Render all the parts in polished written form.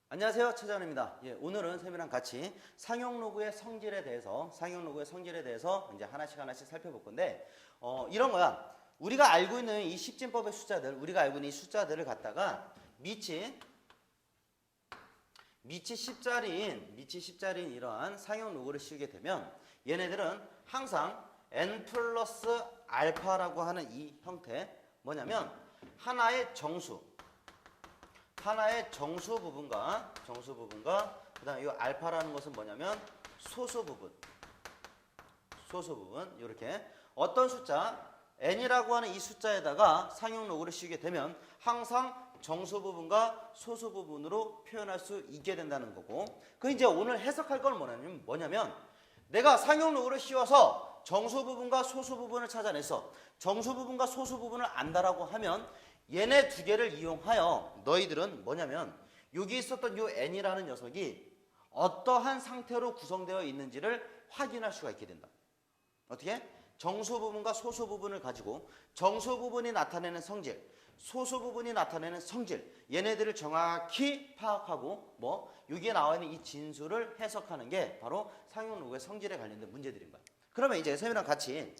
안녕하세요, 최재환입니다. 오늘은 쌤이랑 같이 상용로그의 성질에 대해서 이제 하나씩 살펴볼 건데, 이런 거야. 우리가 알고 있는 이 십진법의 숫자들, 우리가 알고 있는 이 숫자들을 갖다가 밑이 10자리인 이러한 상용로그를 씌우게 되면 얘네들은 항상 n 플러스 알파라고 하는 이 형태, 뭐냐면 하나의 정수 부분과 그다음에 이 알파라는 것은 뭐냐면 소수 부분 이렇게 어떤 숫자 n이라고 하는 이 숫자에다가 상용로그를 씌우게 되면 항상 정수 부분과 소수 부분으로 표현할 수 있게 된다는 거고, 그 이제 오늘 해석할 건 뭐냐면 내가 상용로그를 씌워서 정수 부분과 소수 부분을 찾아내서 정수 부분과 소수 부분을 안다라고 하면 얘네 두 개를 이용하여 너희들은 뭐냐면 여기 있었던 요 n이라는 녀석이 어떠한 상태로 구성되어 있는지를 확인할 수가 있게 된다. 어떻게? 정수 부분과 소수 부분을 가지고 정수 부분이 나타내는 성질, 소수 부분이 나타내는 성질, 얘네들을 정확히 파악하고 여기에 나와 있는 이 진수를 해석하는 게 바로 상용로그의 성질에 관련된 문제들인 거야. 그러면 이제 쌤이랑 같이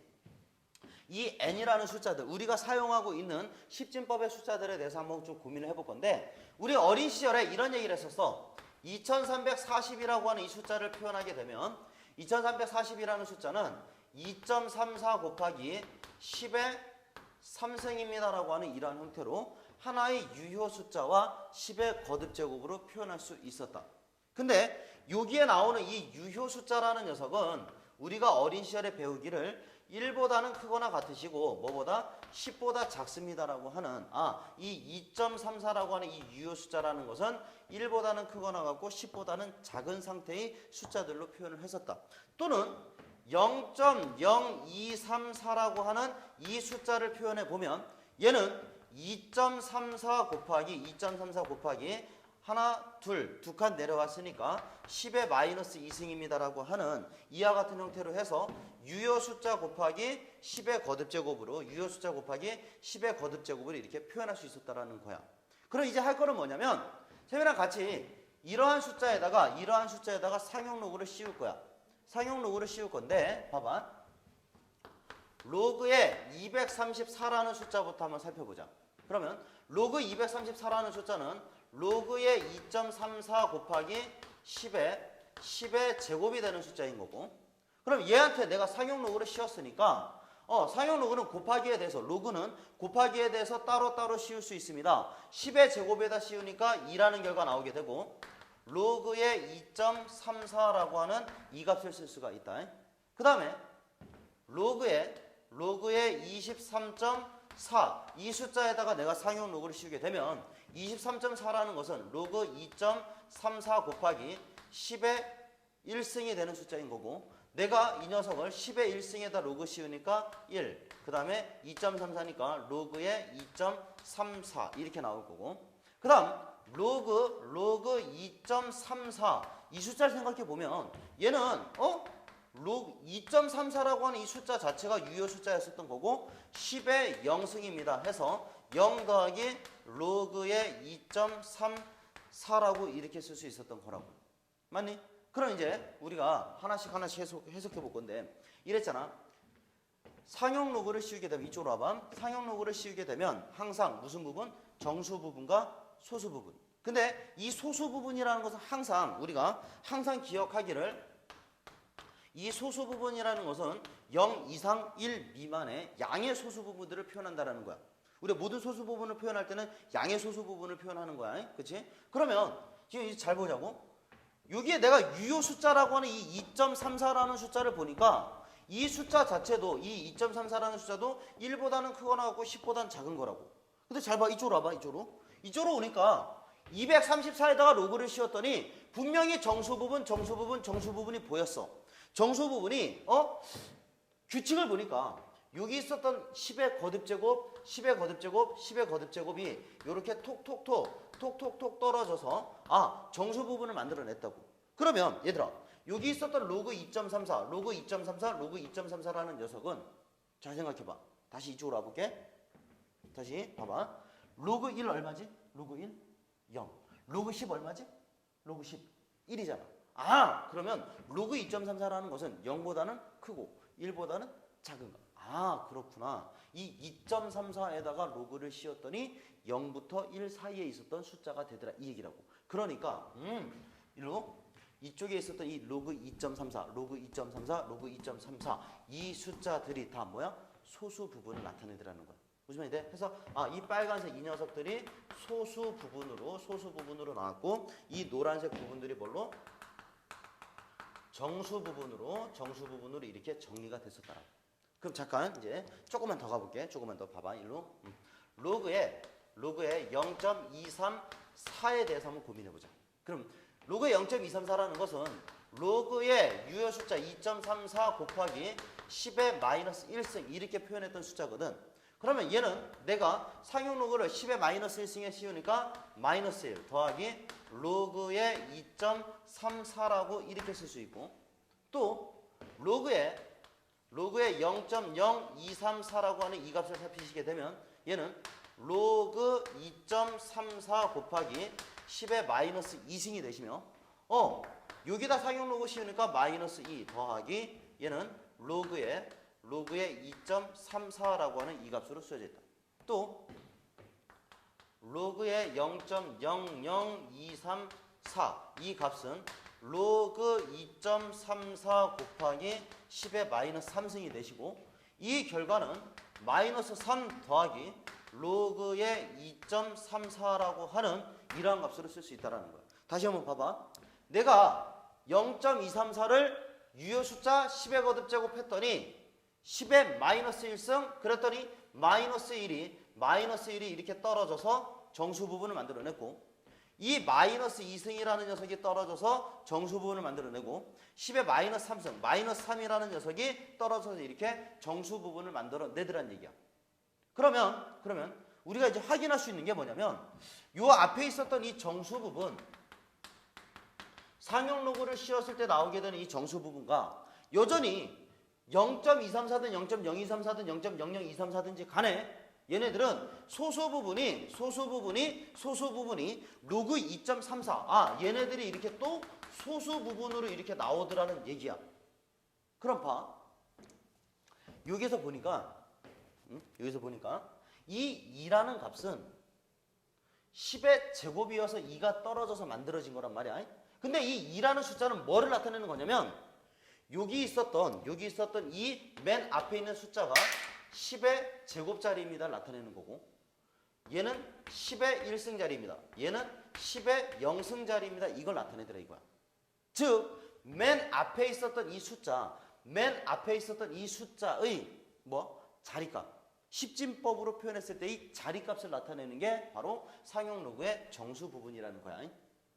이 n이라는 숫자들, 우리가 사용하고 있는 십진법의 숫자들에 대해서 한번 좀 고민을 해볼 건데, 우리 어린 시절에 이런 얘기를 했었어. 2340이라고 하는 이 숫자를 표현하게 되면 2340이라는 숫자는 2.34 곱하기 10의 3승입니다 라고 하는 이러한 형태로 하나의 유효 숫자와 10의 거듭제곱으로 표현할 수 있었다. 근데 여기에 나오는 이 유효 숫자라는 녀석은 우리가 어린 시절에 배우기를 1보다는 크거나 같으시고 뭐보다 10보다 작습니다라고 하는 이 2.34라고 하는 이 유효 숫자라는 것은 1보다는 크거나 같고 10보다는 작은 상태의 숫자들로 표현을 했었다. 또는 0.0234라고 하는 이 숫자를 표현해 보면 얘는 2.34 곱하기 하나, 두 칸 내려왔으니까 10의 마이너스 2승입니다라고 하는 이와 같은 형태로 해서 유효 숫자 곱하기 10의 거듭제곱으로 이렇게 표현할 수 있었다라는 거야. 그럼 이제 할 거는 뭐냐면 쌤이랑 같이 이러한 숫자에다가 상용로그를 씌울 거야. 상용로그를 씌울 건데 봐봐. 로그의 234라는 숫자부터 한번 살펴보자. 그러면 로그 234라는 숫자는 로그의 2.34 곱하기 10의 제곱이 되는 숫자인 거고, 그럼 얘한테 내가 상용로그를 씌웠으니까 상용로그는 곱하기에 대해서, 로그는 곱하기에 대해서 따로따로 씌울 수 있습니다. 10의 제곱에다 씌우니까 2라는 결과 나오게 되고, 로그의 2.34라고 하는 이 값을 쓸 수가 있다. 그 다음에 로그의 23.4 이 숫자에다가 내가 상용로그를 씌우게 되면 23.4라는 것은 로그 2.34 곱하기 10의 1승이 되는 숫자인 거고, 내가 이 녀석을 10의 1승에다 로그 씌우니까 1, 그 다음에 2.34니까 로그의 2.34 이렇게 나올 거고, 그 다음 로그 2.34 이 숫자를 생각해 보면 얘는 로그 2.34라고 하는 이 숫자 자체가 유효 숫자였었던 거고 10의 0승입니다 해서 0 더하기 로그의 2.34라고 이렇게 쓸 수 있었던 거라고. 맞니? 그럼 이제 우리가 하나씩 해석해 볼 건데, 이랬잖아. 상용로그를 씌우게 되면 이쪽으로 와봐. 상용로그를 씌우게 되면 항상 무슨 부분? 정수 부분과 소수 부분. 근데 이 소수 부분이라는 것은 우리가 항상 기억하기를, 이 소수 부분이라는 것은 0 이상 1 미만의 양의 소수 부분들을 표현한다라는 거야. 우리가 모든 소수 부분을 표현할 때는 양의 소수 부분을 표현하는 거야. 그치? 그러면 지금 이제 잘 보자고. 여기에 내가 유효 숫자라고 하는 이 2.34라는 숫자를 보니까 이 숫자 자체도, 이 2.34라는 숫자도 1보다는 크거나 같고 10보다는 작은 거라고. 근데 잘 봐. 이쪽으로 와봐. 이쪽으로 오니까 234에다가 로그를 씌웠더니 분명히 정수 부분이 보였어. 정수 부분이 규칙을 보니까 여기 있었던 10의 거듭제곱이 이렇게 톡톡톡 떨어져서 정수 부분을 만들어냈다고. 그러면 얘들아, 여기 있었던 로그 2.34라는 녀석은 잘 생각해봐. 다시 이쪽으로 와볼게. 다시 봐봐. 로그 1 얼마지? 로그 1? 0. 로그 10 얼마지? 로그 11이잖아. 아, 그러면 로그 2.34라는 것은 0보다는 크고 1보다는 작은 거. 아, 그렇구나. 이 2.34에다가 로그를 씌웠더니 0부터 1 사이에 있었던 숫자가 되더라. 이 얘기라고. 그러니까 일로 이쪽에 있었던 이 로그 2.34, 로그 2.34, 로그 2.34 이 숫자들이 다 뭐야? 소수 부분을 나타내더라는 거야. 무슨 말인데? 그래서 이 빨간색 이 녀석들이 소수 부분으로 나왔고 이 노란색 부분들이 뭘로? 정수 부분으로 이렇게 정리가 됐었다. 그럼 잠깐 이제 조금만 더 가볼게. 조금만 더 봐봐. 일로 로그의 0.234에 대해서 한번 고민해보자. 그럼 로그의 0.234라는 것은 로그의 유효 숫자 2.34 곱하기 10의 마이너스 1승 이렇게 표현했던 숫자거든. 그러면 얘는 내가 상용 로그를 10의 마이너스 1승에 씌우니까 마이너스 1 더하기 로그의 2.34라고 이렇게 쓸 수 있고 또 로그의 0.0234라고 하는 이 값을 살피시게 되면 얘는 로그 2.34 곱하기 10의 마이너스 2승이 되시며 여기다 상용 로그 씌우니까 마이너스 2 더하기 얘는 로그의 2.34라고 하는 이 값으로 쓰여져 있다. 또 로그의 0.00234 이 값은 로그 2.34 곱하기 10의 마이너스 3승이 되시고 이 결과는 마이너스 3 더하기 로그의 2.34라고 하는 이러한 값으로 쓸 수 있다는 거야. 다시 한번 봐봐. 내가 0.234를 유효 숫자 10의 거듭제곱 했더니 10의 마이너스 1승 그랬더니 마이너스 1이 이렇게 떨어져서 정수 부분을 만들어냈고 이 마이너스 2승이라는 녀석이 떨어져서 정수 부분을 만들어내고 10의 마이너스 3승 마이너스 3이라는 녀석이 떨어져서 이렇게 정수 부분을 만들어내더란 얘기야. 그러면 우리가 이제 확인할 수 있는 게 뭐냐면 요 앞에 있었던 이 정수 부분 상용 로그를 씌웠을 때 나오게 되는 이 정수 부분과 여전히 0.234든 0.0234든 0.00234든지 간에 얘네들은 소수 부분이 로그 2.34 얘네들이 이렇게 또 소수 부분으로 이렇게 나오더라는 얘기야. 그럼 봐. 여기서 보니까 이 2라는 값은 10의 제곱이어서 2가 떨어져서 만들어진 거란 말이야. 근데 이 2라는 숫자는 뭐를 나타내는 거냐면 여기 있었던 이 맨 앞에 있는 숫자가 10의 제곱자리입니다 나타내는 거고 얘는 10의 1승자리입니다. 얘는 10의 0승자리입니다. 이걸 나타내더라 이거야. 즉 맨 앞에 있었던 이 숫자의 자리값 십진법으로 표현했을 때 이 자리값을 나타내는 게 바로 상용 로그의 정수 부분이라는 거야.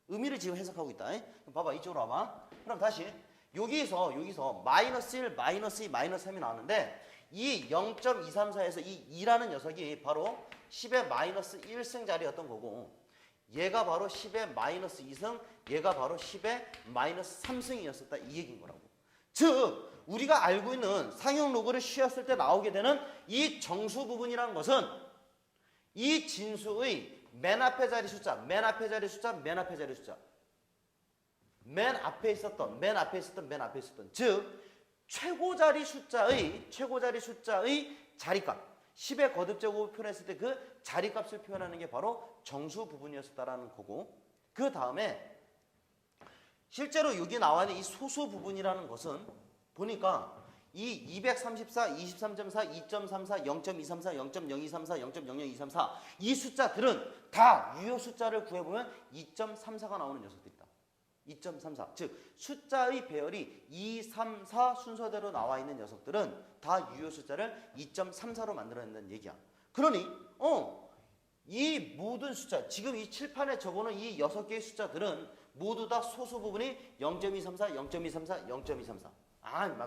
의미를 지금 해석하고 있다. 그럼 봐봐 이쪽으로 와봐. 그럼 다시 여기서 마이너스 1, 마이너스 2, 마이너스 3이 나왔는데 이 0.234에서 이 2라는 녀석이 바로 10의 마이너스 1승 자리였던 거고 얘가 바로 10의 마이너스 2승 얘가 바로 10의 마이너스 3승이었었다 이 얘기인 거라고. 즉 우리가 알고 있는 상용 로그를 씌웠을 때 나오게 되는 이 정수 부분이라는 것은 이 진수의 맨 앞에 자리 숫자 맨 앞에 있었던 즉 최고 자리 숫자의 자리값 10의 거듭제곱을 표현했을 때 그 자리값을 표현하는 게 바로 정수 부분이었다라는 거고 그 다음에 실제로 여기 나와 있는 이 소수 부분이라는 것은 보니까 이 234, 23.4, 2.34, 0.234, 0.0234, 0.00234 이 숫자들은 다 유효 숫자를 구해보면 2.34가 나오는 녀석들이다. 2.34 즉 숫자의 배열이 2, 3, 4 순서대로 나와 있는 녀석들은 다 유효 숫자를 2.34로 만들어낸다는 얘기야. 그러니 이 모든 숫자 지금 이 칠판에 적어놓은 이 6개의 숫자들은 모두 다 소수 부분이 0.234, 0.234, 0.234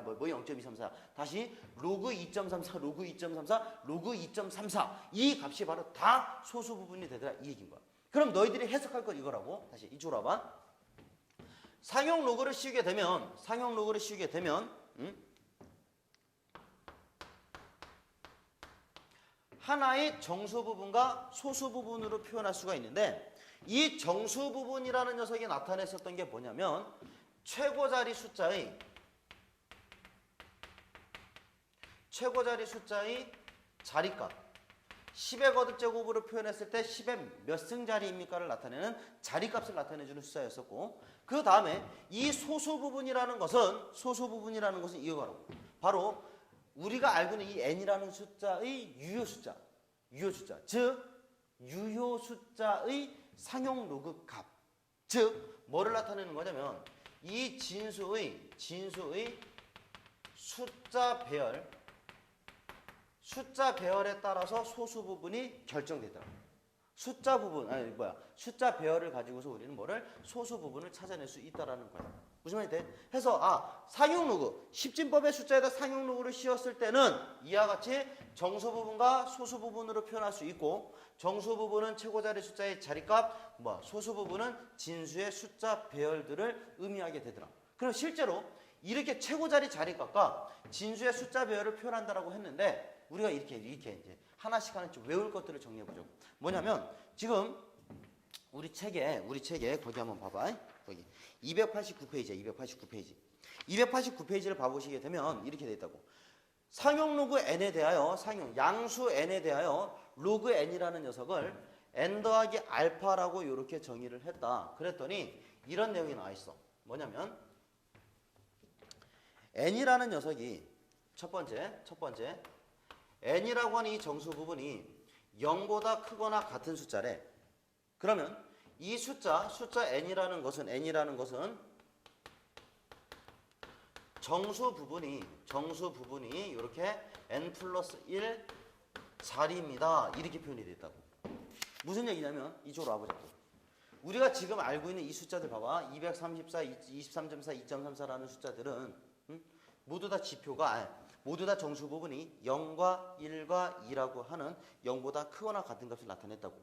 뭐 0.234 다시 로그 2.34, 로그 2.34, 로그 2.34 이 값이 바로 다 소수 부분이 되더라 이 얘기인 거야. 그럼 너희들이 해석할 건 이거라고. 다시 이쪽으로 와봐. 상용 로그를 씌우게 되면 하나의 정수 부분과 소수 부분으로 표현할 수가 있는데 이 정수 부분이라는 녀석이 나타냈었던 게 뭐냐면 최고자리 숫자의 자리값 10의 거듭제곱으로 표현했을 때 10의 몇 승자리입니까를 나타내는 자리값을 나타내주는 숫자였었고 그 다음에 이 소수 부분이라는 것은 이거라고 바로 우리가 알고 있는 이 n이라는 숫자의 유효 숫자 즉 유효 숫자의 상용 로그 값 즉 뭐를 나타내는 거냐면 이 진수의 숫자 배열에 따라서 소수 부분이 결정되더라. 숫자 배열을 가지고서 우리는 뭐를 소수 부분을 찾아낼 수 있다라는 거야. 무슨 말이 돼? 해서 상용 로그 10진법의 숫자에다 상용 로그를 씌웠을 때는 이와 같이 정수 부분과 소수 부분으로 표현할 수 있고 정수 부분은 최고자리 숫자의 자리값, 소수 부분은 진수의 숫자 배열들을 의미하게 되더라. 그럼 실제로 이렇게 최고자리 자리값과 진수의 숫자 배열을 표현한다라고 했는데 우리가 이렇게 이제 하나씩 좀 외울 것들을 정리해 보자고. 뭐냐면 지금 우리 책에 거기 한번 봐봐. 거기 289페이지야. 289페이지를 봐보시게 되면 이렇게 돼 있다고. 상용 로그 n에 대하여 양수 n에 대하여 로그 n이라는 녀석을 n 더하기 알파라고 이렇게 정의를 했다. 그랬더니 이런 내용이 나와 있어. 뭐냐면 n이라는 녀석이 첫 번째 n이라고 하는 이 정수 부분이 0보다 크거나 같은 숫자래. 그러면 이 숫자 n이라는 것은 정수 부분이 이렇게 n 플러스 1 자리입니다. 이렇게 표현이 됐다고. 무슨 얘기냐면 이쪽으로 와보자고. 우리가 지금 알고 있는 이 숫자들 봐봐. 234, 23.4, 2.34라는 숫자들은 모두 다 정수 부분이 0과 1과 2라고 하는 0보다 크거나 같은 값을 나타냈다고.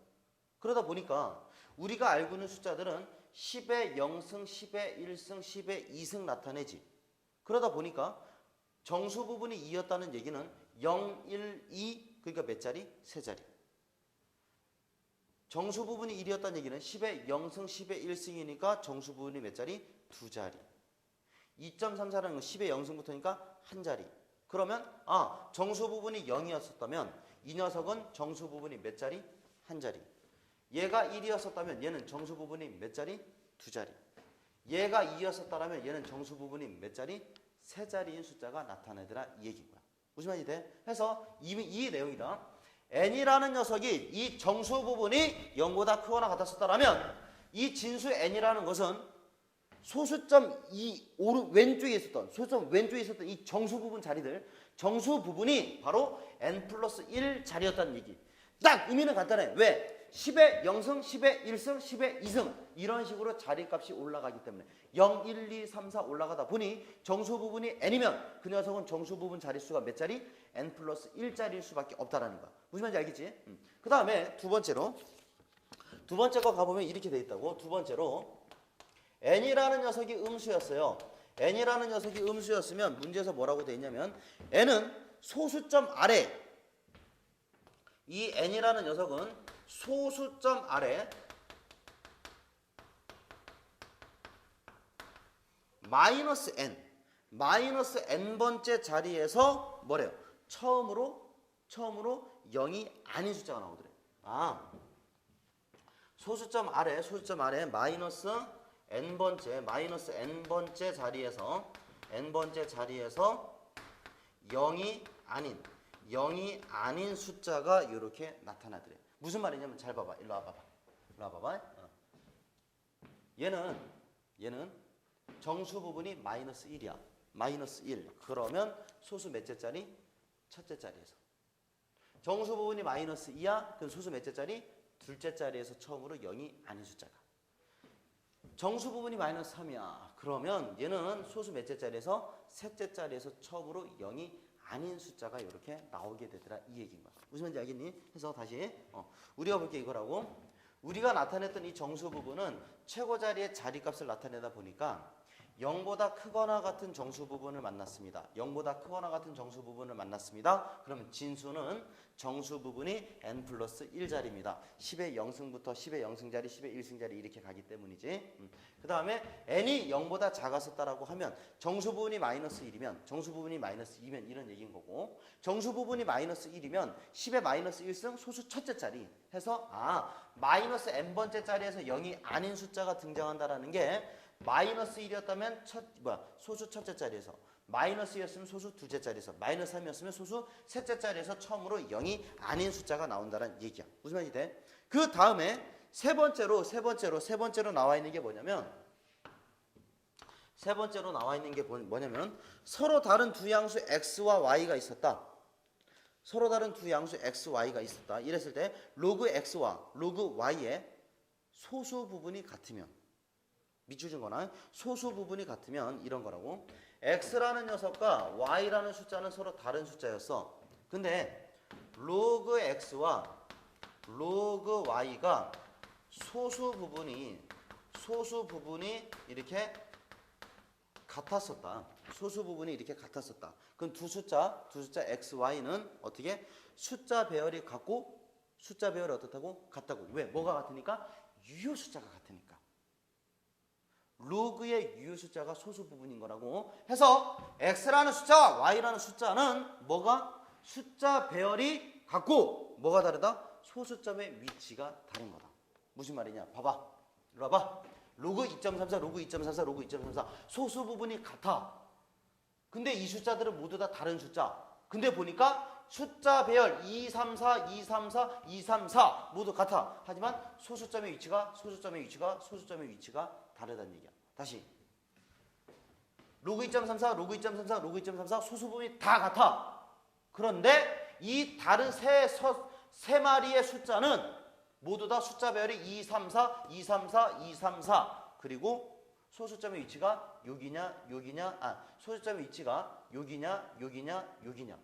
그러다 보니까 우리가 알고 있는 숫자들은 10의 0승, 10의 1승, 10의 2승 나타내지. 그러다 보니까 정수 부분이 2였다는 얘기는 0, 1, 2 그러니까 몇 자리? 세 자리. 정수 부분이 1이었다는 얘기는 10의 0승, 10의 1승이니까 정수 부분이 몇 자리? 두 자리. 2.34라는 건 10의 0승부터니까 한 자리. 그러면 정수 부분이 0이었었다면 이 녀석은 정수 부분이 몇 자리? 한 자리. 얘가 1이었었다면 얘는 정수 부분이 몇 자리? 두 자리. 얘가 2였었다면 얘는 정수 부분이 몇 자리? 세 자리인 숫자가 나타나더라 이 얘기인 거야. 무슨 말이 돼? 해서 이 내용이다. n이라는 녀석이 이 정수 부분이 0보다 크거나 같았었다면 이 진수 n이라는 것은 소수점 왼쪽에 있었던 이 정수 부분 자리들, 정수 부분이 바로 n 플러스 1 자리였다는 얘기. 딱 의미는 간단해. 왜? 10의 0승, 10의 1승, 10의 2승 이런 식으로 자리값이 올라가기 때문에 0, 1, 2, 3, 4 올라가다 보니 정수 부분이 n이면 그 녀석은 정수 부분 자릿수가 몇 자리? n 플러스 1자리일 수밖에 없다라는 거야. 무슨 말인지 알겠지? 그 다음에 두 번째 거 가보면 이렇게 돼 있다고. 두 번째로 n이라는 녀석이 음수였어요. n이라는 녀석이 음수였으면 문제에서 뭐라고 돼 있냐면 n은 소수점 아래, 이 n이라는 녀석은 소수점 아래 마이너스 n번째 자리에서 뭐래요? 처음으로 0이 아닌 숫자가 나오더래. 소수점 아래 마이너스 n번째 자리에서 0이 아닌 숫자가 이렇게 나타나더래. 무슨 말이냐면 잘 봐봐. 일로 와봐봐. 얘는 정수 부분이 마이너스 1이야. 마이너스 1. 그러면 소수 몇째 자리? 첫째 자리에서. 정수 부분이 마이너스 2야. 그럼 소수 몇째 자리? 둘째 자리에서 처음으로 0이 아닌 숫자가. 정수 부분이 마이너스 3이야. 그러면 얘는 소수 몇째 자리에서? 셋째 자리에서 처음으로 0이 아닌 숫자가 이렇게 나오게 되더라 이 얘기인 거야. 무슨 말인지 알겠니? 해서 다시 우리가 볼 게 이거라고. 우리가 나타냈던 이 정수 부분은 최고 자리의 자리값을 나타내다 보니까 0보다 크거나 같은 정수 부분을 만났습니다. 0보다 크거나 같은 정수 부분을 만났습니다. 그러면 진수는 정수 부분이 n 플러스 1자리입니다. 10의 0승부터 10의 0승자리, 10의 1승자리 이렇게 가기 때문이지. 그 다음에 n이 0보다 작았었다라고 하면 정수 부분이 마이너스 1이면 정수 부분이 마이너스 2면 이런 얘기인 거고, 정수 부분이 마이너스 1이면 10의 마이너스 1승 소수 첫째 자리 해서 마이너스 n번째 자리에서 0이 아닌 숫자가 등장한다라는 게 마이너스 1이었다면 소수 첫째 자리에서, 마이너스였으면 소수 둘째 자리에서, 마이너스 3이었으면 소수 셋째 자리에서 처음으로 0이 아닌 숫자가 나온다는 얘기야. 무슨 말인지 돼? 그 다음에 세 번째로 나와 있는 게 뭐냐면 서로 다른 두 양수 x와 y가 있었다. 서로 다른 두 양수 x, y가 있었다. 이랬을 때 로그 x와 로그 y의 소수 부분이 같으면, 밑줄 준 거나 소수 부분이 같으면 이런 거라고. x라는 녀석과 y라는 숫자는 서로 다른 숫자였어. 근데 로그 x와 로그 y가 소수 부분이 이렇게 같았었다. 소수 부분이 이렇게 같았었다. 그럼 두 숫자 x, y는 어떻게? 숫자 배열이 같고, 숫자 배열이 어떻다고? 같다고. 왜? 뭐가 같으니까? 유효 숫자가 같으니까. 로그의 유효 숫자가 소수 부분인 거라고 해서 x라는 숫자와 y라는 숫자는 뭐가? 숫자 배열이 같고 뭐가 다르다? 소수점의 위치가 다른 거다. 무슨 말이냐? 봐봐. 이리 와봐. 로그 2.34, 로그 2.44, 로그 2.34 소수 부분이 같아. 근데 이 숫자들은 모두 다 다른 숫자. 근데 보니까 숫자 배열 234, 234, 234 모두 같아. 하지만 소수점의 위치가 다르다는 얘기야. 다시. 로그 2.34, 로그 2.34, 로그 2.34 소수 부분이 다 같아. 그런데 이 다른 세 마리의 숫자는 모두 다 숫자 배열이 234, 234, 234 그리고 소수점의 위치가 여기냐, 소수점의 위치가 여기냐.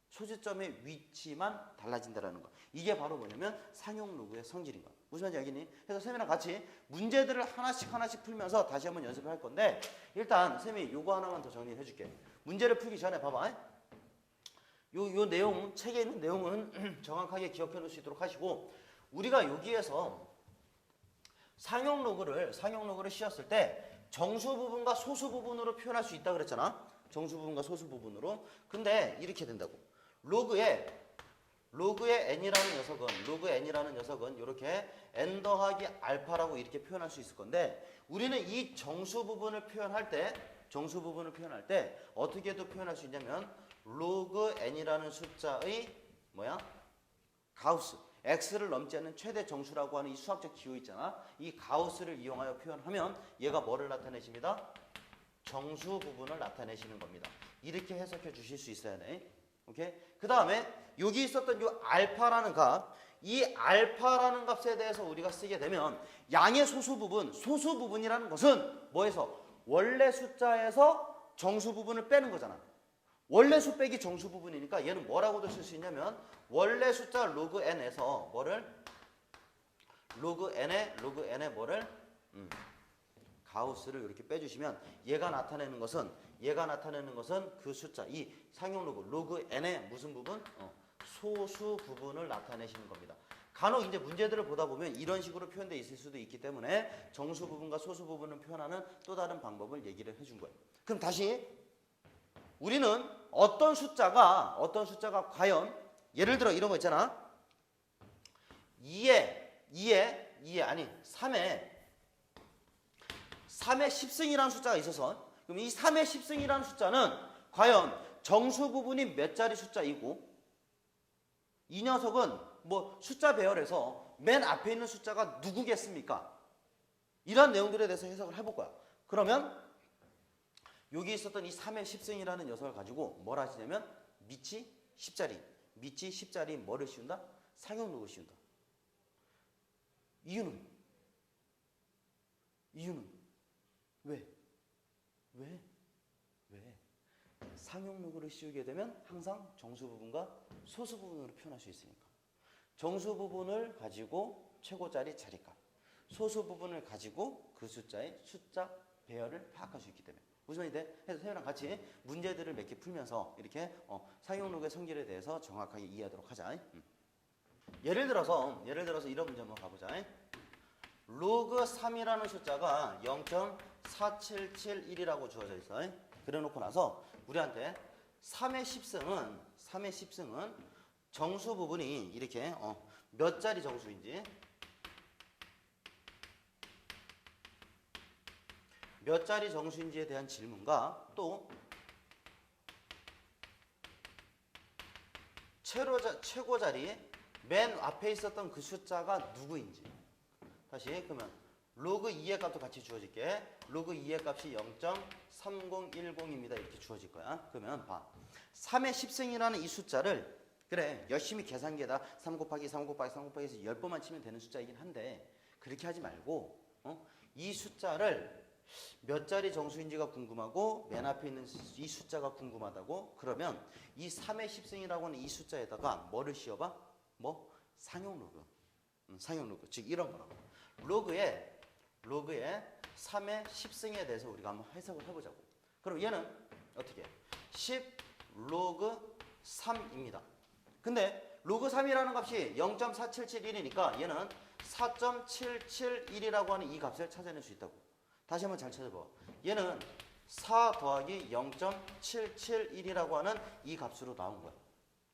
소수점의 위치만 달라진다는 거. 이게 바로 뭐냐면 상용 로그의 성질인 거야. 무슨 말인지 알겠니? 그래서 쌤이랑 같이 문제들을 하나씩 풀면서 다시 한번 연습을 할 건데, 일단 쌤이 요거 하나만 더 정리를 해줄게. 문제를 풀기 전에 봐봐. 요 내용, 책에 있는 내용은 정확하게 기억해 놓을 수 있도록 하시고, 우리가 여기에서 상용 로그를 씌웠을 때 정수 부분과 소수 부분으로 표현할 수 있다 그랬잖아. 정수 부분과 소수 부분으로. 근데 이렇게 된다고. 로그의 n이라는 녀석은 이렇게 n 더하기 알파라고 이렇게 표현할 수 있을 건데, 우리는 이 정수 부분을 표현할 때 어떻게도 표현할 수 있냐면 로그 n이라는 숫자의 가우스, x를 넘지 않는 최대 정수라고 하는 이 수학적 기호 있잖아. 이 가우스를 이용하여 표현하면 얘가 뭐를 나타내십니다? 정수 부분을 나타내시는 겁니다. 이렇게 해석해 주실 수 있어야 돼. 오케이? 그 다음에 여기 있었던 이 알파라는 값, 이 알파라는 값에 대해서 우리가 쓰게 되면 양의 소수 부분이라는 것은 뭐에서? 원래 숫자에서 정수 부분을 빼는 거잖아. 원래 수 빼기 정수 부분이니까 얘는 뭐라고도 쓸 수 있냐면 원래 숫자 로그 n에서 로그 n의 뭐를? 가우스를 이렇게 빼주시면 얘가 나타내는 것은 그 숫자, 이 상용 로그 n의 무슨 부분? 소수 부분을 나타내시는 겁니다. 간혹 이제 문제들을 보다 보면 이런 식으로 표현되어 있을 수도 있기 때문에 정수 부분과 소수 부분을 표현하는 또 다른 방법을 얘기를 해준 거예요. 그럼 다시 우리는 어떤 숫자가 과연 예를 들어 이런 거 있잖아. 3의 10승이라는 숫자가 있어서, 그럼 이 3의 10승이라는 숫자는 과연 정수 부분이 몇 자리 숫자이고, 이 녀석은 뭐 숫자 배열에서 맨 앞에 있는 숫자가 누구겠습니까? 이런 내용들에 대해서 해석을 해볼 거야. 그러면 여기 있었던 이 3의 10승이라는 녀석을 가지고 뭘 하시냐면 밑이 10자리 뭐를 씌운다? 상용 로그를 씌운다. 이유는 왜? 상용 로그를 씌우게 되면 항상 정수 부분과 소수 부분으로 표현할 수 있으니까. 정수 부분을 가지고 최고 자리 자리값, 소수 부분을 가지고 그 숫자의 숫자 배열을 파악할 수 있기 때문에. 무슨 말이 돼? 그래서 태우랑 같이 문제들을 몇 개 풀면서 이렇게 상용로그의 성질에 대해서 정확하게 이해하도록 하자. 예를 들어서 이런 문제 한번 가보자. 로그 3이라는 숫자가 0.4771이라고 주어져 있어. 그래놓고 나서 우리한테 3의 10승은 정수 부분이 이렇게 몇 자리 정수인지, 몇 자리 정수인지에 대한 질문과 또 최고 자리 맨 앞에 있었던 그 숫자가 누구인지. 다시 그러면 로그 2의 값도 같이 주어질게. 로그 2의 값이 0.3010입니다. 이렇게 주어질 거야. 그러면 봐. 3의 10승이라는 이 숫자를 그래 열심히 계산기에다 3 곱하기 3 곱하기 3 곱하기 해서 10번만 치면 되는 숫자이긴 한데 그렇게 하지 말고 이 숫자를 몇 자리 정수인지가 궁금하고 맨 앞에 있는 이 숫자가 궁금하다고. 그러면 이 3의 10승이라고 하는 이 숫자에다가 뭐를 씌워봐? 뭐? 상용로그. 상용로그. 즉 이런 거라고. 로그에 3의 10승에 대해서 우리가 한번 해석을 해보자고. 그럼 얘는 어떻게? 10 로그 3입니다. 근데 로그 3이라는 값이 0.4771이니까 얘는 4.771이라고 하는 이 값을 찾아낼 수 있다고. 다시 한번 잘 찾아봐. 얘는 4 더하기 0.771이라고 하는 이 값으로 나온 거야.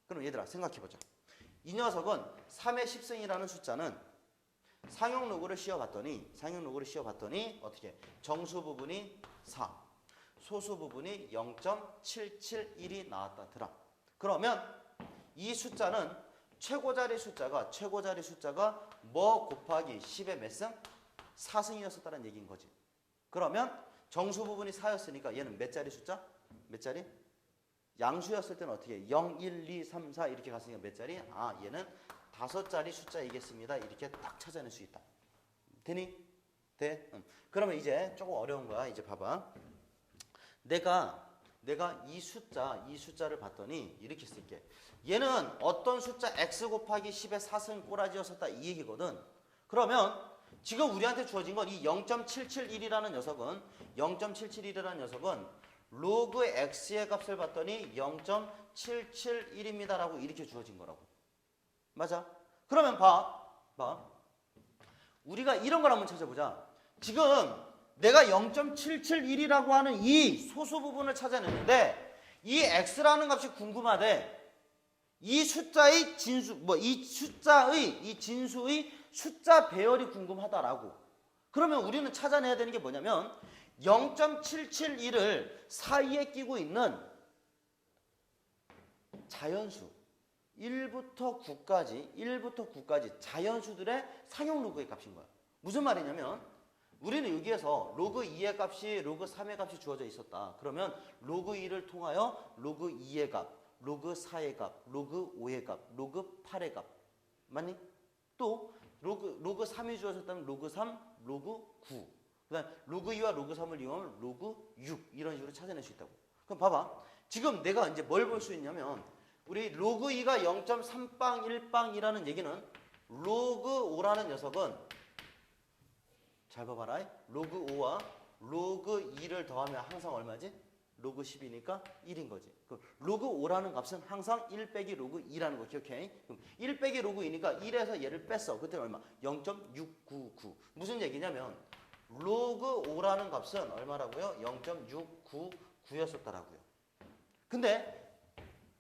그럼 얘들아 생각해보자. 이 녀석은 3의 10승이라는 숫자는 상용로그를 씌워봤더니 어떻게? 정수 부분이 4, 소수 부분이 0.771이 나왔다더라. 그러면 이 숫자는 최고 자리 숫자가 뭐 곱하기 10의 몇 승? 4승이었었다는 얘기인 거지. 그러면 정수 부분이 4였으니까 얘는 몇 자리 숫자? 몇 자리? 양수였을 때는 어떻게? 0, 1, 2, 3, 4 이렇게 갔으니까 몇 자리? 아, 얘는 5자리 숫자이겠습니다. 이렇게 딱 찾아낼 수 있다. 되니? 돼? 그러면 이제 조금 어려운 거야. 이제 봐봐. 내가 이 숫자를 봤더니 이렇게 쓸게. 얘는 어떤 숫자 x 곱하기 10의 4승 꼬라지였었다 이 얘기거든. 그러면 지금 우리한테 주어진 건 이 0.771이라는 녀석은 로그 x의 값을 봤더니 0.771입니다 라고 이렇게 주어진 거라고. 맞아? 그러면 봐. 우리가 이런 걸 한번 찾아보자. 지금 내가 0.771이라고 하는 이 소수 부분을 찾아냈는데 이 x라는 값이 궁금하대. 이 숫자의 진수의 숫자 배열이 궁금하다라고. 그러면 우리는 찾아내야 되는 게 뭐냐면 0.771을 사이에 끼고 있는 자연수 1부터 9까지 자연수들의 상용로그의 값인 거야. 무슨 말이냐면 우리는 여기에서 로그 2의 값이 로그 3의 값이 주어져 있었다. 그러면 로그 2를 통하여 로그 2의 값, 로그 4의 값, 로그 5의 값, 로그 8의 값. 맞니? 또 로그 3이 주어졌다면 로그 3, 로그 9. 그다음 로그 2와 로그 3을 이용하면 로그 6 이런 식으로 찾아낼 수 있다고. 그럼 봐봐. 지금 내가 이제 뭘 볼 수 있냐면 우리 로그 2가 0.3빵 1빵이라는 얘기는 로그 5라는 녀석은 잘 봐봐라. 로그 5와 로그 2를 더하면 항상 얼마지? 로그 10이니까 1인 거지. 그럼 로그 5라는 값은 항상 1 빼기 로그 2라는 거 기억해. 그럼 1 빼기 로그 2니까 1에서 얘를 뺐어. 그때 얼마? 0.699. 무슨 얘기냐면 로그 5라는 값은 얼마라고요? 0.699였었다라고요. 근데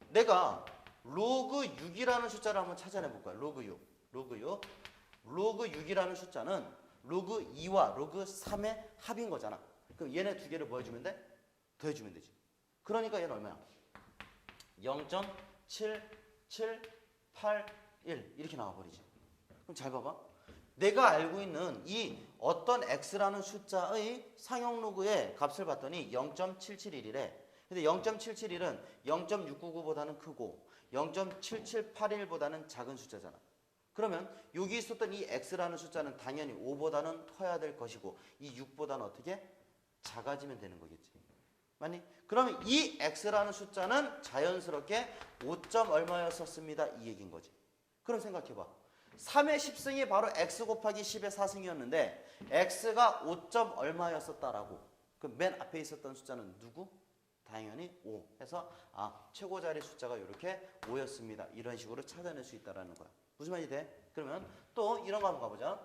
내가 로그 6이라는 숫자를 한번 찾아내 볼 거야. 로그 6. 로그 6이라는 숫자는 로그 2와 로그 3의 합인 거잖아. 그럼 얘네 두 개를 뭐 해주면 돼? 더해주면 되지. 그러니까 얘는 얼마야? 0.7781 이렇게 나와버리지. 그럼 잘 봐봐. 내가 알고 있는 이 어떤 x라는 숫자의 상용로그의 값을 봤더니 0.771이래. 근데 0.771은 0.699보다는 크고 0.7781보다는 작은 숫자잖아. 그러면 여기 있었던 이 x라는 숫자는 당연히 5보다는 커야 될 것이고 이 6보다는 어떻게? 작아지면 되는 거겠지. 맞니? 그러면 이 x라는 숫자는 자연스럽게 5점 얼마였었습니다. 이 얘기인 거지. 그럼 생각해봐. 3의 10승이 바로 x 곱하기 10의 4승이었는데 x가 5점 얼마였었다라고. 그 맨 앞에 있었던 숫자는 누구? 당연히 5 해서 최고 자리 숫자가 이렇게 5였습니다. 이런 식으로 찾아낼 수 있다는 거야. 무슨 말이 돼? 그러면 또 이런 거 한번 가보자.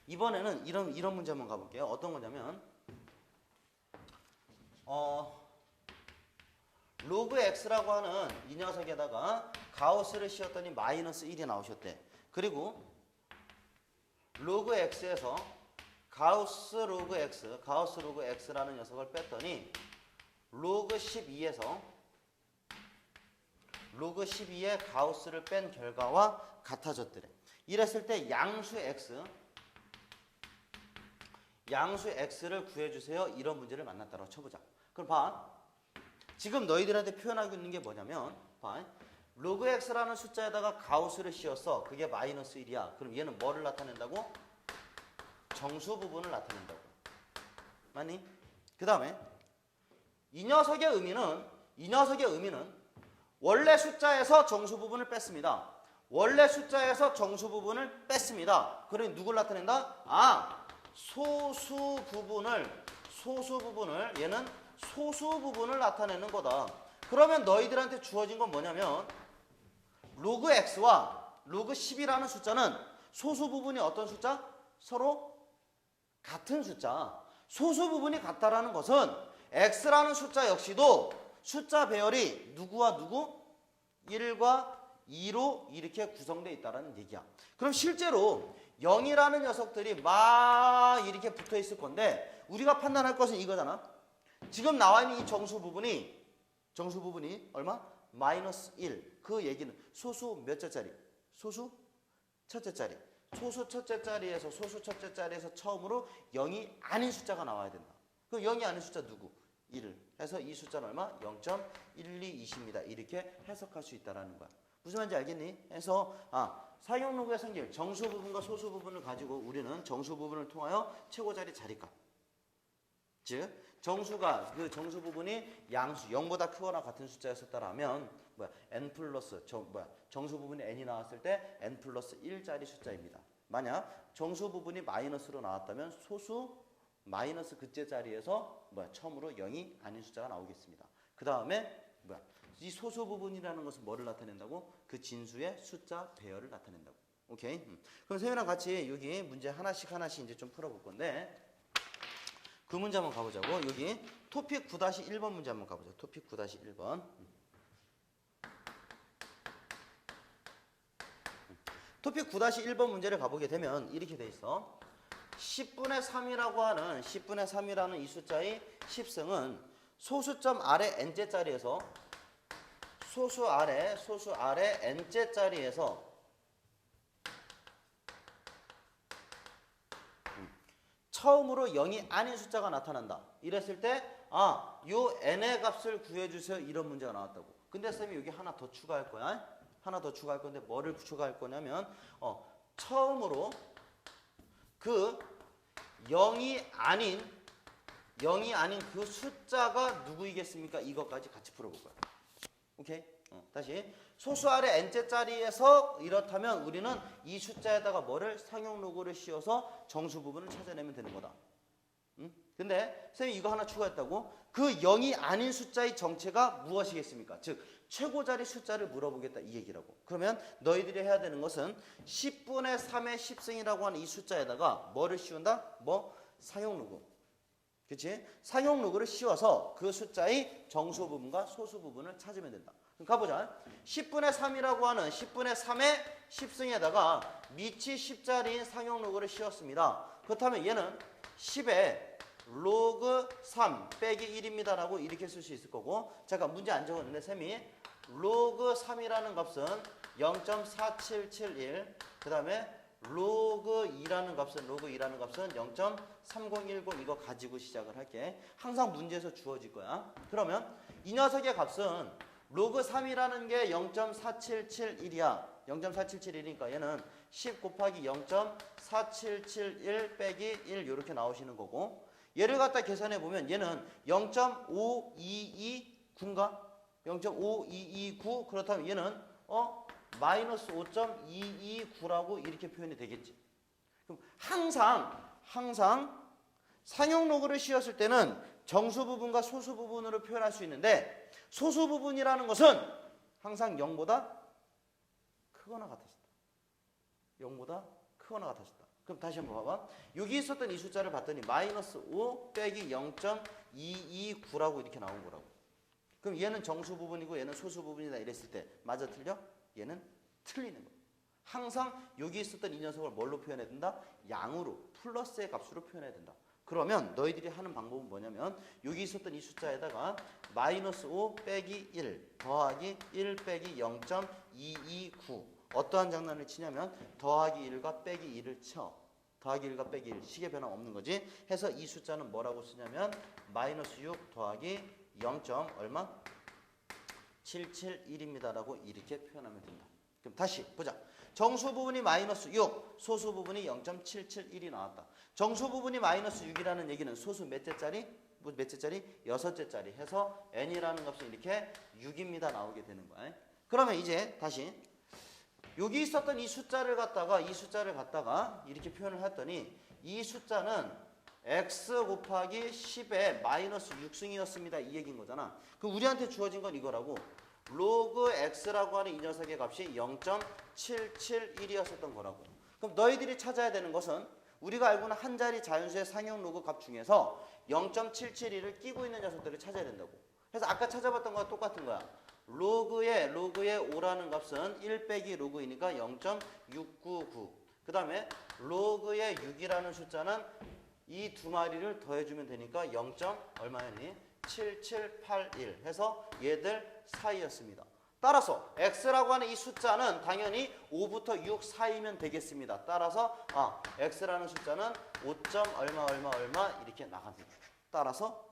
이번에는 이런 문제 한번 가볼게요. 어떤 거냐면 로그 x라고 하는 이 녀석에다가 가우스를 씌웠더니 마이너스 1이 나오셨대. 그리고 로그 x에서 가우스 로그 x라는 녀석을 뺐더니 로그 12에서 로그 12의 가우스를 뺀 결과와 같아졌더래. 이랬을 때 양수 x를 구해주세요. 이런 문제를 만났다고 쳐보자. 그럼 봐. 지금 너희들한테 표현하고 있는 게 뭐냐면 봐. 로그 x라는 숫자에다가 가우스를 씌웠어. 그게 마이너스 1이야. 그럼 얘는 뭐를 나타낸다고? 정수 부분을 나타낸다고. 맞니? 그 다음에 이 녀석의 의미는 원래 숫자에서 정수 부분을 뺐습니다. 원래 숫자에서 정수 부분을 뺐습니다. 그러니 누굴 나타낸다? 소수 부분을 얘는 소수 부분을 나타내는 거다. 그러면 너희들한테 주어진 건 뭐냐면 로그 x와 로그 10이라는 숫자는 소수 부분이 어떤 숫자? 서로 같은 숫자. 소수 부분이 같다라는 것은 x라는 숫자 역시도 숫자 배열이 누구와 누구? 1과 2로 이렇게 구성되어 있다는 얘기야. 그럼 실제로 0이라는 녀석들이 막 이렇게 붙어 있을 건데 우리가 판단할 것은 이거잖아. 지금 나와 있는 이 정수 부분이 얼마? 마이너스 1. 그 얘기는 소수 몇 자짜리? 소수 첫째 자리. 소수 첫째 자리에서 처음으로 0이 아닌 숫자가 나와야 된다. 그럼 0이 아닌 숫자 누구? 1을 해서 이 숫자는 얼마? 0.122입니다. 이렇게 해석할 수 있다는 거야. 무슨 말인지 알겠니? 해서 사용로그의 성질, 정수 부분과 소수 부분을 가지고 우리는 정수 부분을 통하여 최고 자리 자리값. 즉 정수가 그 정수 부분이 양수 0보다 크거나 같은 숫자였었다라면 n 플러스 정수 부분이 n이 나왔을 때 n 플러스 1짜리 숫자입니다. 만약 정수 부분이 마이너스로 나왔다면 소수 마이너스 그째 자리에서 처음으로 0이 아닌 숫자가 나오겠습니다. 그 다음에 이 소수 부분이라는 것은 뭐를 나타낸다고? 그 진수의 숫자 배열을 나타낸다고. 오케이? 그럼 세민이랑 같이 여기 문제 하나씩 이제 좀 풀어볼 건데 그 문제 한번 가보자고. 여기 토픽 9-1번 문제 한번 가보자. 토픽 9-1번. 토픽 9-1번 문제를 가보게 되면 이렇게 돼 있어. 10분의 3이라는 이 숫자의 10승은 소수점 아래 n째 자리에서 소수 아래 n째 자리에서 처음으로 0이 아닌 숫자가 나타난다. 이랬을 때 요 n의 값을 구해주세요. 이런 문제가 나왔다고. 근데 쌤이 여기 하나 더 추가할 거야. 하나 더 추가할 건데 뭐를 추가할 거냐면 처음으로 그 0이 아닌 그 숫자가 누구이겠습니까? 이것까지 같이 풀어볼 거야. 오케이? 다시 소수 아래 n째 자리에서 이렇다면 우리는 이 숫자에다가 뭐를 상용로그를 씌워서 정수 부분을 찾아내면 되는 거다. 근데 선생님이 이거 하나 추가했다고? 그 0이 아닌 숫자의 정체가 무엇이겠습니까? 즉 최고 자리 숫자를 물어보겠다 이 얘기라고. 그러면 너희들이 해야 되는 것은 10분의 3의 10승이라고 하는 이 숫자에다가 뭐를 씌운다? 상용로그. 그치? 상용로그를 씌워서 그 숫자의 정수 부분과 소수 부분을 찾으면 된다. 그럼 가보자. 10분의 3이라고 하는 10분의 3의 10승에다가 밑이 10자리인 상용로그를 씌웠습니다. 그렇다면 얘는 10에 로그 3 빼기 1입니다 라고 이렇게 쓸 수 있을 거고, 잠깐 문제 안 적었는데 쌤이 로그 3이라는 값은 0.4771, 그 다음에 로그 2라는 값은 0.3010 이거 가지고 시작을 할게. 항상 문제에서 주어질 거야. 그러면 이 녀석의 값은 로그 3이라는 게 0.4771이야. 0.4771이니까 얘는 10 곱하기 0.4771 빼기 1 이렇게 나오시는 거고, 얘를 갖다 계산해 보면 얘는 0.5229인가? 0.5229. 그렇다면 얘는 마이너스 5.229라고 이렇게 표현이 되겠지. 그럼 항상 상용 로그를 씌웠을 때는 정수 부분과 소수 부분으로 표현할 수 있는데 소수 부분이라는 것은 항상 0보다 크거나 같았다. 0보다 크거나 같았다. 그럼 다시 한번 봐봐. 여기 있었던 이 숫자를 봤더니 마이너스 5 빼기 0.229라고 이렇게 나온 거라고. 그럼 얘는 정수 부분이고 얘는 소수 부분이다 이랬을 때 맞아 틀려? 얘는 틀리는 거야. 항상 여기 있었던 이 녀석을 뭘로 표현해야 된다? 양으로 플러스의 값으로 표현해야 된다. 그러면 너희들이 하는 방법은 뭐냐면 여기 있었던 이 숫자에다가 마이너스 5 빼기 1 더하기 1 빼기 0.229 어떠한 장난을 치냐면 더하기 1과 빼기 1을 쳐. 더하기 1과 빼기 1 식의 변화 없는 거지. 해서 이 숫자는 뭐라고 쓰냐면 마이너스 6 더하기 0. 얼마? 771입니다라고 이렇게 표현하면 된다. 그럼 다시 보자. 정수 부분이 마이너스 6, 소수 부분이 0.771이 나왔다. 정수 부분이 마이너스 6이라는 얘기는 소수 몇째 짜리? 몇째 짜리? 여섯째 짜리 해서 n이라는 값은 이렇게 6입니다 나오게 되는 거야. 그러면 이제 다시 여기 있었던 이 숫자를 갖다가 이렇게 표현을 했더니 이 숫자는 x 곱하기 10의 마이너스 6승이었습니다. 이 얘기인 거잖아. 그럼 우리한테 주어진 건 이거라고. 로그 x라고 하는 이 녀석의 값이 0.771이었었던 거라고. 그럼 너희들이 찾아야 되는 것은 우리가 알고 있는 한 자리 자연수의 상용 로그 값 중에서 0.771을 끼고 있는 녀석들을 찾아야 된다고. 그래서 아까 찾아봤던 거와 똑같은 거야. 로그의 5라는 값은 1 빼기 로그이니까 0.699. 그 다음에 로그의 6이라는 숫자는 이 두 마리를 더해주면 되니까 0. 얼마였니? 7781 해서 얘들 사이였습니다. 따라서 x라고 하는 이 숫자는 당연히 5부터 6 사이면 되겠습니다. 따라서 x라는 숫자는 5. 얼마 이렇게 나갑니다. 따라서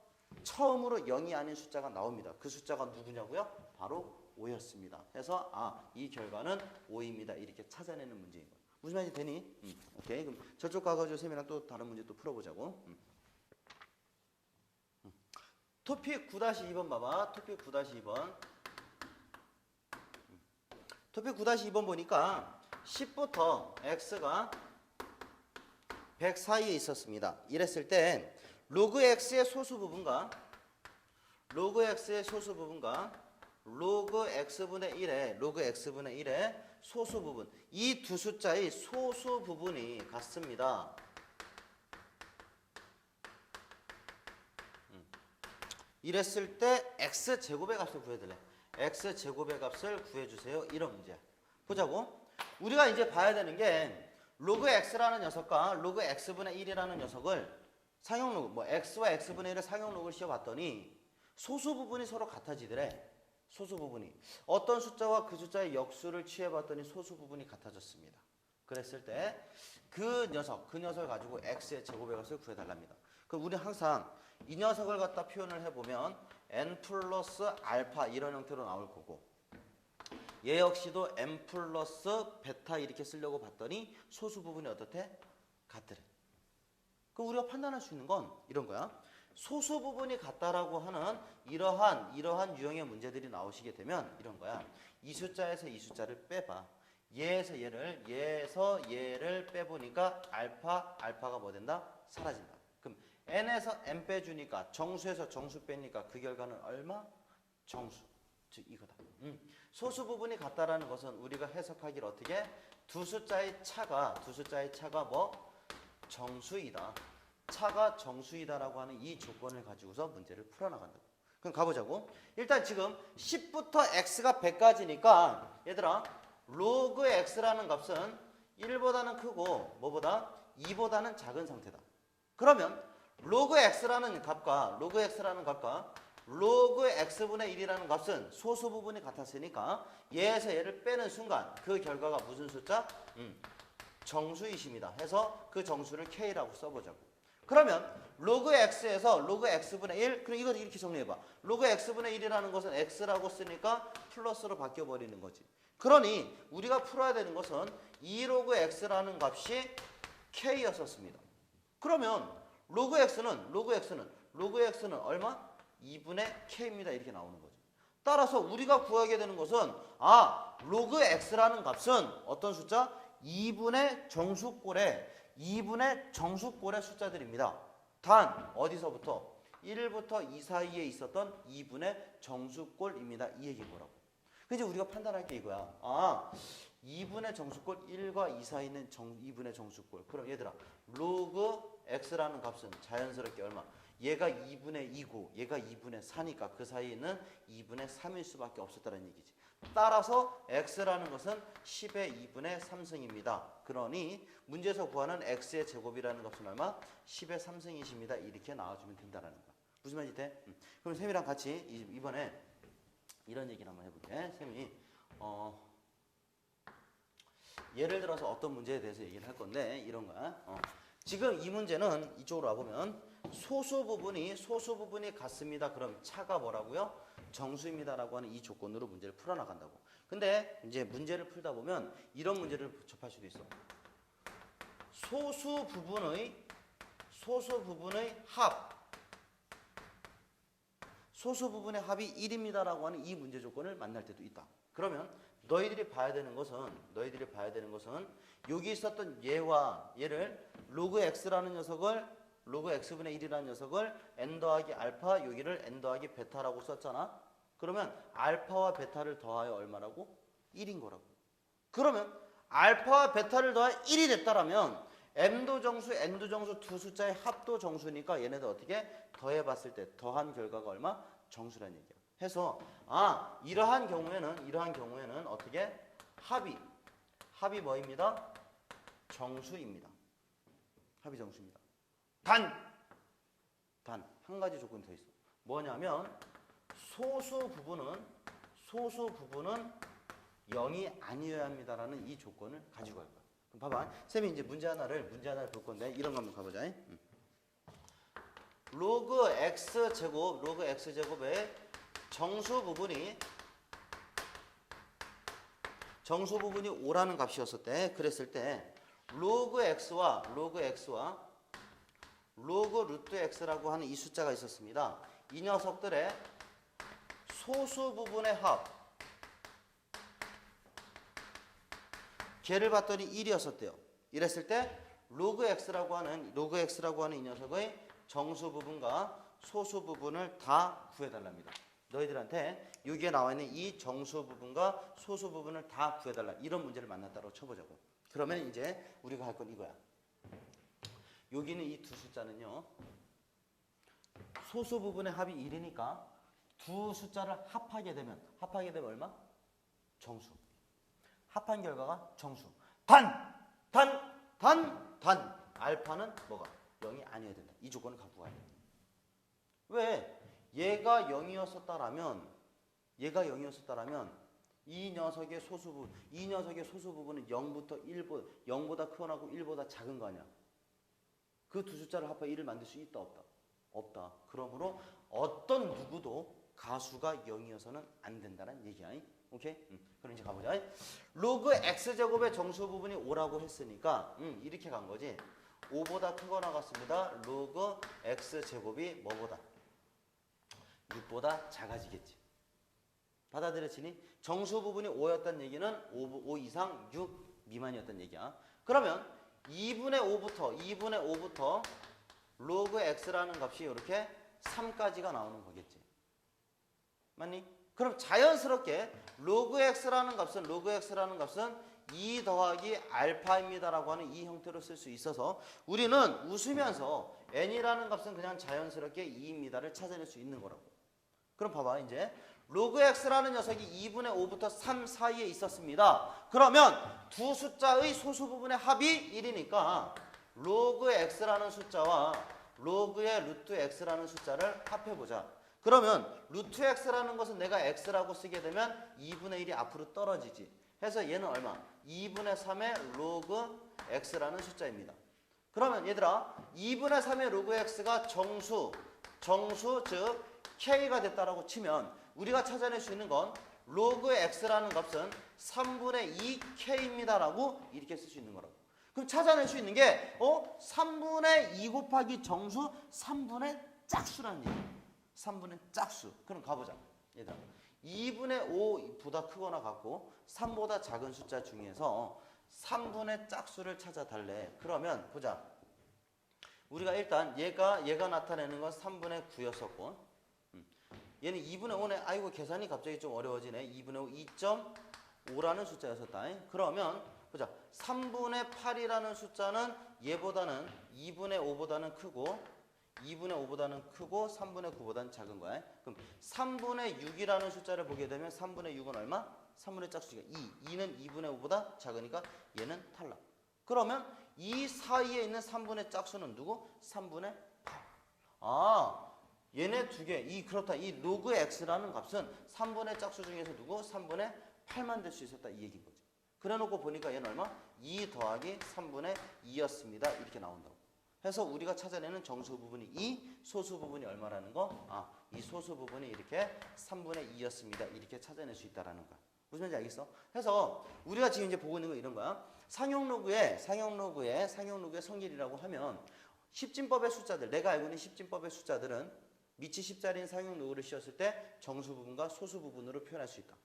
처음으로 0이 아닌 숫자가 나옵니다. 그 숫자가 누구냐고요? 바로 5였습니다. 해서 이 결과는 5입니다. 이렇게 찾아내는 문제인 거예요. 무슨 말인지 되니? 오케이. 그럼 저쪽 가가지고 쌤이랑 또 다른 문제 또 풀어보자고. 토픽 9-2번 봐봐. 토픽 9-2번. 토픽 9-2번 보니까 10부터 x가 100 사이에 있었습니다. 이랬을 때 로그 x의 소수 부분과 로그 x분의 1의 소수 부분 이 두 숫자의 소수 부분이 같습니다. 이랬을 때 x제곱의 값을 구해달래. x제곱의 값을 구해주세요. 이런 문제야. 보자고. 우리가 이제 봐야 되는 게 로그 x라는 녀석과 로그 x분의 1이라는 녀석을 상용 로그, x와 x분의 1을 상용 로그를 씌워봤더니 소수 부분이 서로 같아지더래. 소수 부분이. 어떤 숫자와 그 숫자의 역수를 취해봤더니 소수 부분이 같아졌습니다. 그랬을 때 그 녀석을 가지고 x의 제곱의 값을 구해달랍니다. 그럼 우리 항상 이 녀석을 갖다 표현을 해보면 n 플러스 알파 이런 형태로 나올 거고 얘 역시도 n 플러스 베타 이렇게 쓰려고 봤더니 소수 부분이 어떻대? 같더래. 그럼 우리가 판단할 수 있는 건 이런 거야. 소수 부분이 같다라고 하는 이러한 유형의 문제들이 나오시게 되면 이런 거야. 이 숫자에서 이 숫자를 빼봐. 얘에서 얘를 빼보니까 알파가 뭐 된다? 사라진다. 그럼 n에서 n 빼주니까 정수에서 정수 빼니까 그 결과는 얼마? 정수. 즉 이거다. 소수 부분이 같다라는 것은 우리가 해석하기를 어떻게? 두 숫자의 차가 뭐? 정수이다. 차가 정수이다라고 하는 이 조건을 가지고서 문제를 풀어나간다. 그럼 가보자고. 일단 지금 10부터 x가 100까지니까 얘들아 로그 x라는 값은 1보다는 크고 뭐보다? 2보다는 작은 상태다. 그러면 로그 x라는 값과 로그 x분의 1이라는 값은 소수 부분이 같았으니까 얘에서 얘를 빼는 순간 그 결과가 무슨 숫자? 정수이십니다. 해서 그 정수를 k라고 써보자고. 그러면 로그 x에서 로그 x분의 1 그럼 이거 이렇게 정리해봐. 로그 x분의 1이라는 것은 x라고 쓰니까 플러스로 바뀌어버리는 거지. 그러니 우리가 풀어야 되는 것은 2로그 x라는 값이 k였었습니다. 그러면 로그 x는 얼마? 2분의 k입니다. 이렇게 나오는 거죠. 따라서 우리가 구하게 되는 것은 로그 x라는 값은 어떤 숫자? 2분의 정수꼴의 숫자들입니다. 단 어디서부터? 1부터 2 사이에 있었던 2분의 정수꼴입니다. 이 얘기인 거라고. 그래서 이제 우리가 판단할 게 이거야. 아, 2분의 정수꼴 1과 2 사이에 있는 2분의 정수꼴. 그럼 얘들아, 로그 x라는 값은 자연스럽게 얼마? 얘가 2분의 2고 얘가 2분의 4니까 그 사이에는 2분의 3일 수밖에 없었다는 얘기지. 따라서 x라는 것은 10의 2분의 3승입니다. 그러니 문제에서 구하는 x의 제곱이라는 값은 얼마? 10의 3승이십니다. 이렇게 나와주면 된다는 거야. 무슨 말인지 돼? 그럼 쌤이랑 같이 이번에 이런 얘기를 한번 해볼게. 쌤이 예를 들어서 어떤 문제에 대해서 얘기를 할 건데 이런 거야. 지금 이 문제는 이쪽으로 와보면 소수 부분이 같습니다. 그럼 차가 뭐라고요? 정수입니다라고 하는 이 조건으로 문제를 풀어나간다고. 근데 이제 문제를 풀다 보면 이런 문제를 접할 수도 있어. 소수 부분의 합이 1입니다라고 하는 이 문제 조건을 만날 때도 있다. 그러면 너희들이 봐야 되는 것은 여기 있었던 얘를 로그 x라는 녀석을 로그 x분의 1이라는 녀석을 n 더하기 알파 여기를 n 더하기 베타라고 썼잖아. 그러면 알파와 베타를 더하여 얼마라고? 1인 거라고. 그러면 알파와 베타를 더하여 1이 됐다라면 m도 정수, n도 정수 두 숫자의 합도 정수니까 얘네들 어떻게 더해봤을 때 더한 결과가 얼마? 정수라는 얘기야. 해서 이러한 경우에는 어떻게 합이 뭐입니다? 정수입니다. 합이 정수입니다. 단 한 가지 조건이 더 있어. 뭐냐면 소수 부분은 0이 아니어야 합니다라는 이 조건을 가지고 갈 거야. 그럼 봐봐. 쌤이 이제 문제 하나를 볼 건데 이런 거 한번 가보자. 로그 x제곱의 정수 부분이 5라는 값이었을 때 그랬을 때 로그 루트 x라고 하는 이 숫자가 있었습니다. 이 녀석들의 소수 부분의 합 걔를 봤더니 1이었었대요. 이랬을 때 로그 x라고 하는 이 녀석의 정수 부분과 소수 부분을 다 구해달랍니다. 너희들한테 여기에 나와 있는 이 정수 부분과 소수 부분을 다 구해달라. 이런 문제를 만났다고 쳐보자고. 그러면 이제 우리가 할 건 이거야. 여기는 이 두 숫자는요. 소수 부분의 합이 1이니까 두 숫자를 합하게 되면 얼마? 정수. 합한 결과가 정수. 단 알파는 뭐가? 0이 아니어야 된다. 이 조건을 갖고 가야 돼. 왜? 얘가 0이었었다라면 이 녀석의 소수 부분은 0보다 크거나 1보다 작은 거 아니야. 그 두 숫자를 합해 1을 만들 수 있다 없다? 없다. 그러므로 어떤 누구도 가수가 0이어서는 안 된다는 얘기야. 오케이? 그럼 이제 가보자. 로그 x제곱의 정수 부분이 5라고 했으니까 이렇게 간 거지. 5보다 크거나 같습니다. 로그 x제곱이 뭐보다? 6보다 작아지겠지. 받아들여지니? 정수 부분이 5였다는 얘기는 5 이상 6 미만이었다는 얘기야. 그러면 2분의 5부터 로그 x라는 값이 이렇게 3까지가 나오는 거겠지. 맞니? 그럼 자연스럽게 로그 x라는 값은 2 더하기 알파입니다라고 하는 이 형태로 쓸 수 있어서 우리는 웃으면서 n이라는 값은 그냥 자연스럽게 2입니다를 찾아낼 수 있는 거라고. 그럼 봐봐. 이제 로그 x라는 녀석이 2분의 5부터 3 사이에 있었습니다. 그러면 두 숫자의 소수 부분의 합이 1이니까 로그 x라는 숫자와 로그의 루트 x라는 숫자를 합해보자. 그러면 루트 x라는 것은 내가 x라고 쓰게 되면 2분의 1이 앞으로 떨어지지. 해서 얘는 얼마? 2분의 3의 로그 x라는 숫자입니다. 그러면 얘들아 2분의 3의 로그 x가 정수 즉 k가 됐다라고 치면 우리가 찾아낼 수 있는 건 로그 x라는 값은 3분의 2k입니다라고 이렇게 쓸 수 있는 거라고. 그럼 찾아낼 수 있는 게 3분의 2 곱하기 정수 3분의 짝수라는 얘기야. 3분의 짝수. 그럼 가보자. 얘들아 2분의 5보다 크거나 같고 3보다 작은 숫자 중에서 3분의 짝수를 찾아달래. 그러면 보자. 우리가 일단 얘가 나타내는 건 3분의 9였었고 얘는 2분의 5네. 아이고 계산이 갑자기 좀 어려워지네. 2분의 5 2.5라는 숫자였었다. 그러면 보자. 3분의 8이라는 숫자는 얘보다는 2분의 5보다는 크고 2분의 5보다는 크고 3분의 9보다는 작은 거야. 그럼 3분의 6이라는 숫자를 보게 되면 3분의 6은 얼마? 3분의 짝수가 2. 2는 2분의 5보다 작으니까 얘는 탈락. 그러면 이 사이에 있는 3분의 짝수는 누구? 3분의 8. 아, 얘네 두 개. 그렇다. 이 로그 x라는 값은 3분의 짝수 중에서 누구? 3분의 8만 될 수 있었다. 이 얘기인 거지. 그래 놓고 보니까 얘는 얼마? 2 더하기 3분의 2였습니다. 이렇게 나온다고. 해서 우리가 찾아내는 정수 부분이 2, 소수 부분이 얼마라는 거? 아, 이 소수 부분이 이렇게 3분의 2였습니다. 이렇게 찾아낼 수 있다라는 거야. 무슨 말인지 알겠어? 해서 우리가 지금 이제 보고 있는 거 이런 거야. 상용로그의 성질이라고 하면 십진법의 숫자들, 내가 알고 있는 십진법의 숫자들은 밑이 10자리인 상용로그를 씌웠을 때 정수 부분과 소수 부분으로 표현할 수 있다.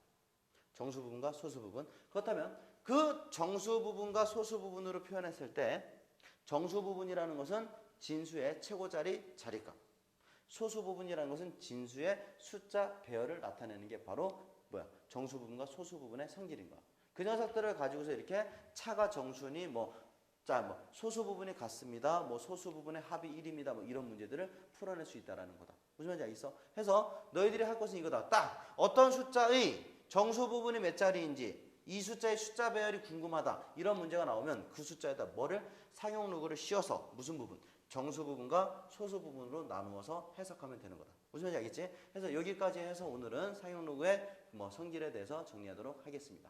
정수 부분과 소수 부분. 그렇다면 그 정수 부분과 소수 부분으로 표현했을 때 정수 부분이라는 것은 진수의 최고자리 자리값. 소수 부분이라는 것은 진수의 숫자 배열을 나타내는 게 바로 뭐야? 정수 부분과 소수 부분의 성질인 거야. 그 녀석들을 가지고서 이렇게 차가 정수니 소수 부분이 같습니다. 소수 부분의 합이 1입니다. 이런 문제들을 풀어낼 수 있다라는 거다. 무슨 말인지 알겠어? 해서 너희들이 할 것은 이거다. 딱 어떤 숫자의 정수 부분이 몇 자리인지 이 숫자의 숫자 배열이 궁금하다. 이런 문제가 나오면 그 숫자에다 뭐를 상용 로그를 씌워서 무슨 부분? 정수 부분과 소수 부분으로 나누어서 해석하면 되는 거다. 무슨 말인지 알겠지? 그래서 여기까지 해서 오늘은 상용 로그의 성질에 대해서 정리하도록 하겠습니다.